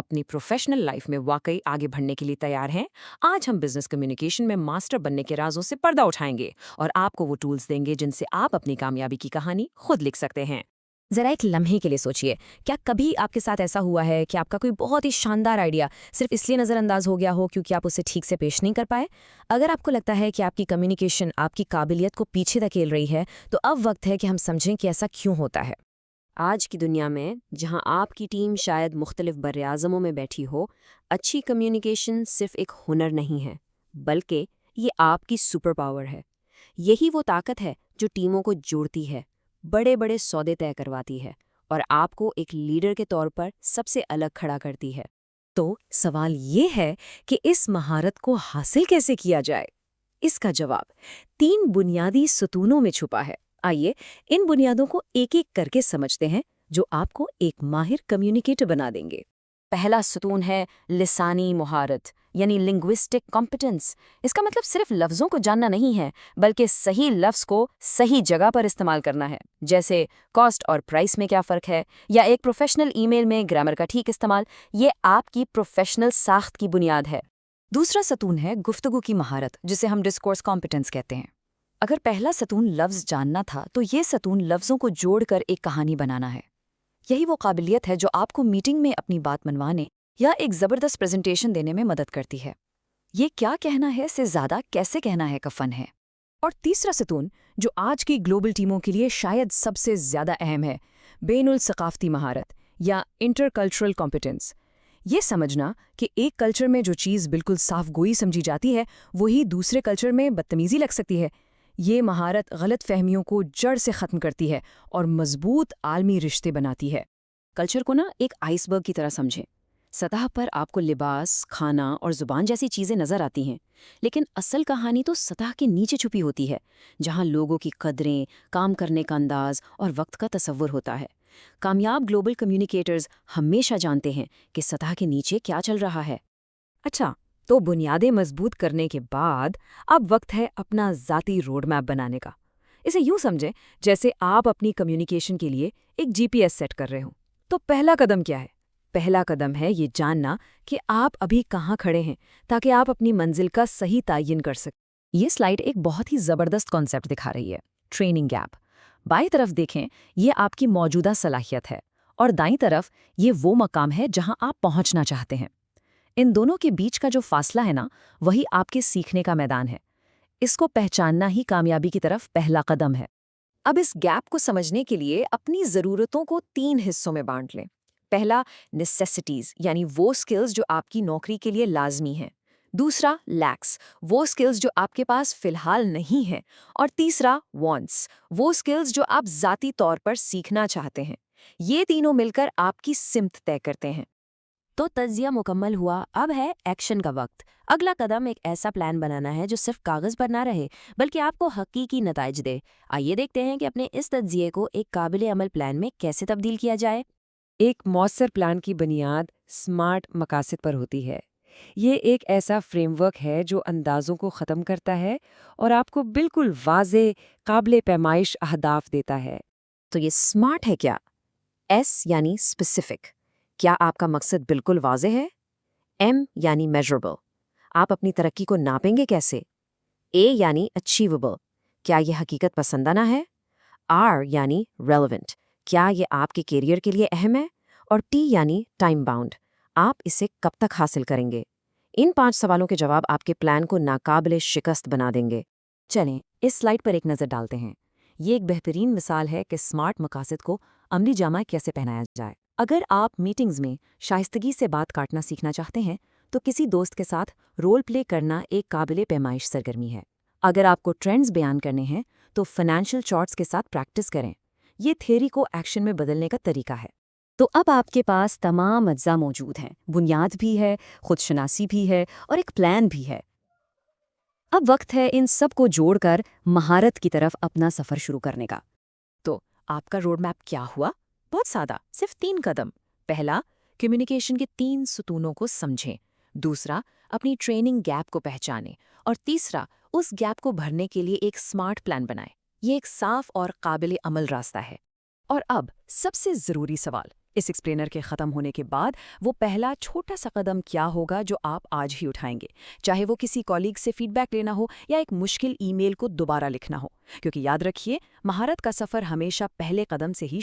अपनी professional life में वाकई आगे बढ़ने के लिए तैयार हैं? आज हम बिजनेस कम्युनिकेशन में मास्टर बनने के राजों से पर्दा उठाएंगे और आपको वो टूल्स देंगे जिनसे आप अपनी कामयाबी की कहानी खुद लिख सकते हैं। जरा एक लम्हे के लिए सोचिए, क्या कभी आपके साथ ऐसा हुआ है कि आपका कोई बहुत ही शानदार आइडिया सिर्फ इसलिए नज़रअंदाज हो गया हो क्योंकि आप उसे ठीक से पेश नहीं कर पाए? अगर आपको लगता है कि आपकी कम्युनिकेशन आपकी काबिलियत को पीछे धकेल रही है, तो अब वक्त है कि हम समझें कि ऐसा क्यों होता है। आज की दुनिया में जहां आपकी टीम शायद मुख्तलिफ बर्राज़मों में बैठी हो, अच्छी कम्युनिकेशन सिर्फ एक हुनर नहीं है, बल्कि ये आपकी सुपर पावर है। यही वो ताकत है जो टीमों को जोड़ती है, बड़े बड़े सौदे तय करवाती है और आपको एक लीडर के तौर पर सबसे अलग खड़ा करती है। तो सवाल ये है कि इस महारत को हासिल कैसे किया जाए? इसका जवाब 3 बुनियादी सतूनों में छुपा है। आइए इन बुनियादों को एक एक करके समझते हैं, जो आपको एक माहिर कम्युनिकेटर बना देंगे। पहला सतून है लिसानी मुहारत, यानी लिंग्विस्टिक कॉम्पिटेंस। इसका मतलब सिर्फ लफ्ज़ों को जानना नहीं है, बल्कि सही लफ्ज़ को सही जगह पर इस्तेमाल करना है। जैसे कॉस्ट और प्राइस में क्या फ़र्क है, या एक प्रोफेशनल ईमेल में ग्रामर का ठीक इस्तेमाल। ये आपकी प्रोफेशनल साख्त की बुनियाद है। दूसरा सतून है गुफ्तगू की महारत, जिसे हम डिस्कोर्स कॉम्पिटेंस कहते हैं। अगर पहला सतून लफ्ज़ जानना था, तो ये सतून लफ्ज़ों को जोड़कर एक कहानी बनाना है। यही वो काबिलियत है जो आपको मीटिंग में अपनी बात मनवाने या एक ज़बरदस्त प्रेजेंटेशन देने में मदद करती है। ये क्या कहना है से ज़्यादा कैसे कहना है का फन है। और तीसरा सतून, जो आज की ग्लोबल टीमों के लिए शायद सबसे ज़्यादा अहम है, बेनुल सकाफ़ती महारत या इंटरकल्चरल कॉम्पिटेंस। ये समझना कि एक कल्चर में जो चीज़ बिल्कुल साफ गोई समझी जाती है, वही दूसरे कल्चर में बदतमीज़ी लग सकती है। ये महारत गलत फहमियों को जड़ से ख़त्म करती है और मजबूत आलमी रिश्ते बनाती है। कल्चर को ना एक आइसबर्ग की तरह समझें। सतह पर आपको लिबास, खाना और ज़ुबान जैसी चीज़ें नज़र आती हैं, लेकिन असल कहानी तो सतह के नीचे छुपी होती है, जहाँ लोगों की कदरें, काम करने का अंदाज और वक्त का तसव्वुर होता है। कामयाब ग्लोबल कम्युनिकेटर्स हमेशा जानते हैं कि सतह के नीचे क्या चल रहा है। अच्छा, तो बुनियादें मजबूत करने के बाद अब वक्त है अपना ज़ाती रोड मैप बनाने का। इसे यूं समझें जैसे आप अपनी कम्युनिकेशन के लिए एक जीपीएस सेट कर रहे हो। तो पहला कदम क्या है? पहला कदम है ये जानना कि आप अभी कहाँ खड़े हैं, ताकि आप अपनी मंजिल का सही तायन कर सकें। ये स्लाइड एक बहुत ही ज़बरदस्त कॉन्सेप्ट दिखा रही है, ट्रेनिंग गैप। बाईं तरफ देखें, ये आपकी मौजूदा सलाहियत है, और दाईं तरफ ये वो मकाम है जहां आप पहुंचना चाहते हैं। इन दोनों के बीच का जो फासला है ना, वही आपके सीखने का मैदान है। इसको पहचानना ही कामयाबी की तरफ पहला कदम है। अब इस गैप को समझने के लिए अपनी ज़रूरतों को 3 हिस्सों में बांट लें। पहला, नेसेसिटीज़, यानी वो स्किल्स जो आपकी नौकरी के लिए लाजमी हैं। दूसरा, लैक्स, वो स्किल्स जो आपके पास फ़िलहाल नहीं हैं। और तीसरा, वॉन्ट्स, वो स्किल्स जो आप ज़ाती तौर पर सीखना चाहते हैं। ये तीनों मिलकर आपकी सिमत तय करते हैं। तो तज्जिया मुकम्मल हुआ, अब है एक्शन का वक्त। अगला कदम एक ऐसा प्लान बनाना है जो सिर्फ कागज़ पर ना रहे, बल्कि आपको हकीकी नताइज दे। आइए देखते हैं कि अपने इस तज्जिए को एक काबिल अमल प्लान में कैसे तब्दील किया जाए। एक मौसर प्लान की बुनियाद स्मार्ट मकासद पर होती है। ये एक ऐसा फ्रेमवर्क है जो अंदाज़ों को ख़त्म करता है और आपको बिल्कुल वाज़े, काबिल पैमाइश अहदाफ देता है। तो ये स्मार्ट है क्या? एस यानी स्पेसिफिक, क्या आपका मकसद बिल्कुल वाज़ेह है? एम यानी मेजरेबल, आप अपनी तरक्की को नापेंगे कैसे? ए यानी अचीवेबल, क्या ये हकीकत पसंदाना है? आर यानी रेलेवेंट, क्या ये आपके करियर के लिए अहम है? और टी यानी टाइम बाउंड, आप इसे कब तक हासिल करेंगे? इन 5 सवालों के जवाब आपके प्लान को नाकाबिले शिकस्त बना देंगे। चलें इस स्लाइड पर एक नज़र डालते हैं। ये एक बेहतरीन मिसाल है कि स्मार्ट मकासद को अमली जामा कैसे पहनाया जाए। अगर आप मीटिंग्स में शाइस्तगी से बात काटना सीखना चाहते हैं, तो किसी दोस्त के साथ रोल प्ले करना एक काबिले पैमाइश सरगर्मी है। अगर आपको ट्रेंड्स बयान करने हैं, तो फाइनेंशियल चार्ट्स के साथ प्रैक्टिस करें। ये थ्योरी को एक्शन में बदलने का तरीका है। तो अब आपके पास तमाम अज्जा मौजूद हैं, बुनियाद भी है, खुदशनासी भी है और एक प्लान भी है। अब वक्त है इन सब को जोड़कर महारत की तरफ अपना सफ़र शुरू करने का। तो आपका रोड मैप क्या हुआ? बहुत सादा, सिर्फ 3 कदम। पहला, कम्युनिकेशन के 3 सुतूनों को समझें। दूसरा, अपनी ट्रेनिंग गैप को पहचानें। और तीसरा, उस गैप को भरने के लिए एक स्मार्ट प्लान बनाएं। ये एक साफ और काबिल अमल रास्ता है। और अब सबसे ज़रूरी सवाल, इस एक्सप्लेनर के ख़त्म होने के बाद वो पहला छोटा सा कदम क्या होगा जो आप आज ही उठाएंगे, चाहे वो किसी कॉलीग से फीडबैक लेना हो या एक मुश्किल ईमेल को दोबारा लिखना हो। क्योंकि याद रखिए, महारत का सफ़र हमेशा पहले कदम से ही